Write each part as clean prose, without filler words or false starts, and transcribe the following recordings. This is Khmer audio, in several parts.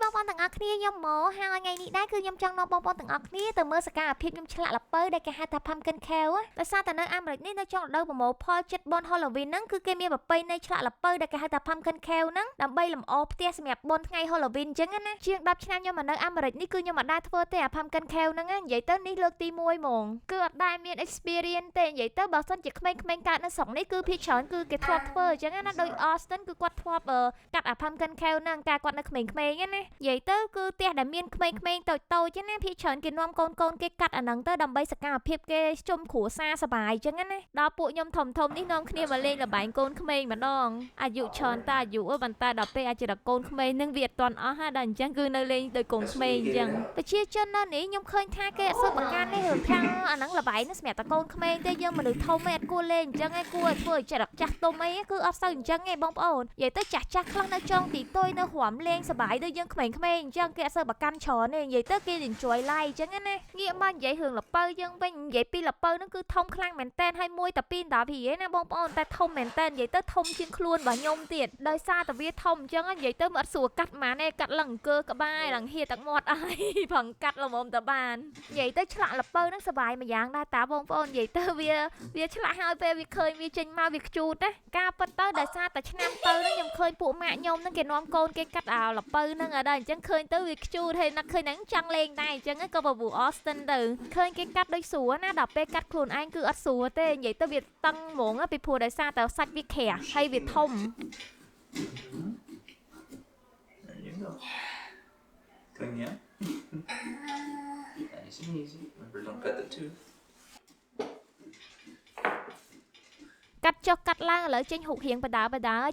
បងប្អូនទាំងអស់គ្នាខ្ញុំមកហើយថ្ងៃនេះដែរគឺខ្ញុំចង់នាំបងប្អូនទាំងអស់គ្នាទៅមើលសកម្មភាពខ្ញុំឆ្លាក់ល្ពៅដែលគេហៅថា Pumpkin Carol ដោយសារតែនៅអាមេរិកនេះនៅចុងរដូវប្រមូលផលចិត្តបុណ្យ Halloween ហ្នឹងគឺគេមានប្រពៃណីឆ្លាក់ល្ពៅដែលគេហៅថា Pumpkin Carol ហ្នឹងដើម្បីលម្អផ្ទះសម្រាប់បុណ្យថ្ងៃ Halloween អញ្ចឹងណាជាង10ឆ្នាំខ្ញុំមកនៅអាមេរិកនេះគឺខ្ញុំអត់ដែរធ្វើទេអា Pumpkin Carol ហ្នឹងនិយាយទៅនេះលើកទី1ហ្មងគឺអត់ដែរមាន experience ទេនិយាយទៅបើសិនជាក្មេងៗកើតនៅស្រុកនេះគឺភាគច្រើនគឺគេធ្លាប់ធ្វើអញ្ចឹងណាដោយ Austin គឺគាត់ធ្លាប់កាត់អា Pumpkin Carol ហ្នឹងកាលគាត់នៅក្មេងៗណានិយាយទៅគឺផ្ទះដែលមានក្មេងៗតូចៗណាភាគច្រើនគេនាំកូនគេកាត់អាហ្នឹងទៅដើម្បីសកម្មភាពគេជុំគ្រួសារសប្បាយអញ្ចឹងណាដល់ពួកខ្ញុំធំនេះនាំគ្នាមកលេងល្បែងកូនក្មេងម្ដងអាយុច្រើនតាអាយុប៉ុន្តែដល់ពេលអាចដល់កូនក្មេងនឹងវាអត់ទាន់អស់ហើយដល់អញ្ចឹងគឺនៅលេងដោយកូនក្មេងអញ្ចឹងប្រជាជននៅនេះខ្ញុំឃើញថាគេអត់សូវបង្កើនទេរឿងខាងអាហ្នឹងល្បែងហ្នឹងសម្រាប់តែកូនក្មេងទេយើងមនុស្សធំឯងអត់គួរលេងអញ្ចឹងឯងគួរឲ្យធ្វើឲ្យចិត្តចាស់ទុំអីគឺអត់សូវអញ្ចឹងឯងបងប្អូននិយាយទៅចាស់ខ្លះនៅចុងទីតុយនៅរាំលេងសប្បាយដូចយើងក្មេងៗអញ្ចឹងគេអត់សូវប្រកាន់ច្រើនទេនិយាយទៅគេ enjoy life អញ្ចឹងណាងាកមកនិយាយរឿងល្ពៅយើងវិញនិយាយពីល្ពៅហ្នឹងគឺធំខ្លាំងមែនតើហើយមួយតែ2 10រៀលណាបងប្អូនតែធំមែនតើនិយាយទៅធំជាងខ្លួនរបស់ខ្ញុំទៀតដោយសារតែវាធំអញ្ចឹងនិយាយទៅមិនអត់ស្រួលកាត់ហ្មងទេកាត់ឡើងអង្គើក្បាលឡើងហៀទឹកមាត់អីប្រឹងកាត់ល្មមតបាននិយាយទៅឆ្លាក់ល្ពៅហ្នឹងសប្បាយមួយយ៉ាងដែរតាបងប្អូននិយាយទៅវាឆ្លាក់ហើយពេលវាឃើញវាចេញមកវាខ្ជូតណាការពិតទៅដោយសារតែឆ្នាំទៅហ្នឹងខ្ញុំឃើញពួកម៉ាក់ខ្ញុំហ្នឹងគេនាំកូនគេកាត់អាល្ពៅហ្នឹងអត់ដែរអញ្ចឹងឃើញទៅវាខ្ជូតហើយណាស់ឃើញហ្នឹងចង់លេងដែរអញ្ចឹងក៏បបួ Austin ទៅឃើញគេកាត់ដូចស្រួលណាដល់ពេលកាត់ខ្លួនឯងគឺអត់ស្រួលទេនិយាយទៅវាតឹងហ្មងពីព្រោះដោយសារតែសាច់វាក្រាស់ហើយវាធំ There you go. Going in. Nice and easy. Remember, don't cut the tooth. កាត់ចុះកាត់ឡើងឥឡូវចេញហុករៀងបដា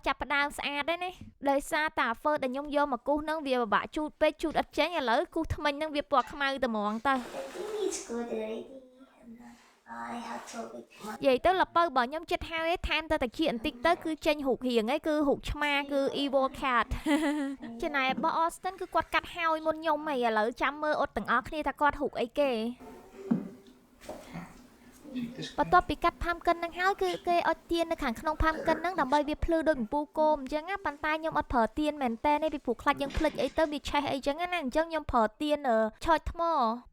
ចាប់ផ្ដើមស្អាតដែរណាដោយសារតា fur ដែលខ្ញុំយកមកគូសហ្នឹងវាពិបាកជូតពេកជូតអត់ចេញឥឡូវគូសថ្មិញហ្នឹងវាពណ៌ខ្មៅតែហ្មងទៅ It's good already. I have to wait. និយាយទៅល្ពៅរបស់ខ្ញុំចិត្តហើយថែមទៅតាគៀកបន្តិចទៅគឺចេញហុករៀងឯងគឺហុកឆ្មាគឺ Evil Cat ចំណែករបស់ Austin គឺគាត់កាត់ហើយមុនខ្ញុំឯងឥឡូវចាំមើលអត់ទាំងអស់គ្នាថាគាត់ហុកអីគេបន្ទាប់ពីកាត់ pumpkin ហ្នឹងហើយគឺគេអុជទៀននៅខាងក្នុង pumpkin ហ្នឹងដើម្បីវាភ្លឺដូចអំពូលគោមអញ្ចឹងណាប៉ុន្តែខ្ញុំអត់ប្រើទៀនមែនតើនេះពីព្រោះខ្លាចយើងភ្លេចអីទៅវាឆេះអីចឹងណាអញ្ចឹងខ្ញុំប្រើទៀនឆើចថ្ម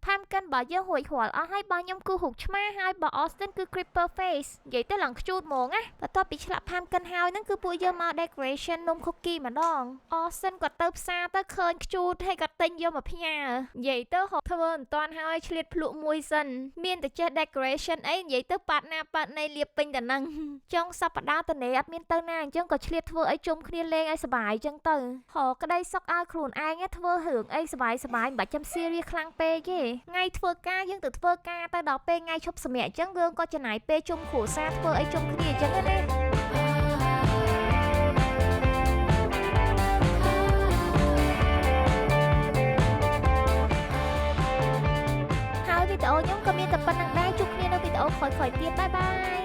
pumpkin របស់យើងរួចរាល់អស់ហើយរបស់ខ្ញុំគឺរូបឆ្មាហើយរបស់ Austin គឺ creeper face និយាយទៅឡើងខ្ជូតហ្មងណាបន្ទាប់ពីឆ្លាក់ pumpkin ហើយហ្នឹងគឺពួកយើងមក decoration នំ cookie ម្ដង Austin គាត់ទៅផ្សារទៅឃើញខ្ជូតហើយគាត់ទិញយកមកផ្ញើនិយាយទៅធ្វើមិនតាន់ហើយឆ្លៀតភ្លក់មួយសិនមានតែចេះ decoration អីនិយាយទៅប៉ាត់ណាប៉ាត់ណៃលាបពេញតែហ្នឹងចុងសប្តាហ៍តនេអត់មានទៅណាអញ្ចឹងក៏ឆ្លៀតធ្វើអីជុំគ្នាលេងឲ្យសប្បាយអញ្ចឹងទៅហៅក្តីសុខឲ្យខ្លួនឯងធ្វើរឿងអីសប្បាយមិនបាច់ចាំ serious ខ្លាំងពេកទេថ្ងៃធ្វើការយើងទៅធ្វើការទៅដល់ពេលថ្ងៃឈប់សម្រាកអញ្ចឹងយើងក៏ចំណាយពេលជុំគ្រួសារធ្វើអីជុំគ្នាអញ្ចឹងណាហើយវីដេអូខ្ញុំក៏មានតែប៉ុណ្្នឹងដែរជួបគ្នានៅវីដេអូក្រោយៗទៀតបាយបាយ